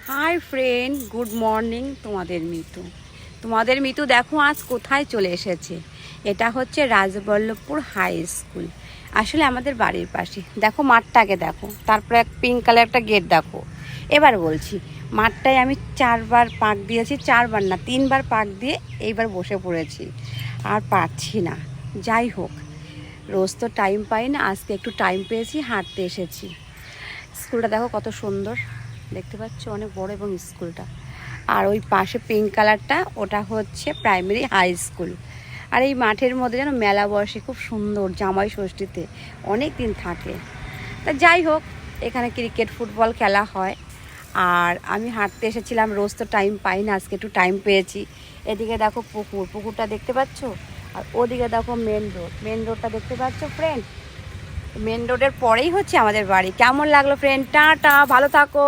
Hi friend, good morning. তোমাদের মিতু দেখো আজ কোথায় চলে এসেছে। এটা হচ্ছে রাজবল্লভপুর হাই স্কুল। আসলে আমাদের বাড়ির পাশে। দেখো মাঠটাকে দেখো, তারপরে এক পিঙ্ক কালার একটা গেট দেখো। এবার বলছি, মাঠটায় আমি 4বার পাক দিয়েছি, 4বার না 3বার পাক দিয়ে এইবার বসে পড়েছি, আর পারছি না। যাই হোক, রোজ তো টাইম পাই না, আজকে একটু টাইম পেয়েছি, হাঁটতে এসেছি। স্কুলটা দেখো কত সুন্দর, দেখতে পাচ্ছ, অনেক বড় এবং স্কুলটা। আর ওই পাশে পিঙ্ক কালারটা, ওটা হচ্ছে প্রাইমারি হাই স্কুল। আর এই মাঠের মধ্যে যেন মেলা বসে, খুব সুন্দর, জামাই ষষ্ঠীতে অনেক দিন থাকে। তা যাই হোক, এখানে ক্রিকেট ফুটবল খেলা হয়। আর আমি হাঁটতে এসেছিলাম, রোজ তো টাইম পাই না, আজকে একটু টাইম পেয়েছি। এদিকে দেখো পুকুরটা দেখতে পাচ্ছ, আর ওদিকে দেখো মেন রোডটা দেখতে পাচ্ছ ফ্রেন্ড। মেন রোডের পরেই হচ্ছে আমাদের বাড়ি। কেমন লাগলো ফ্রেন্ড? টাটা, ভালো থাকো।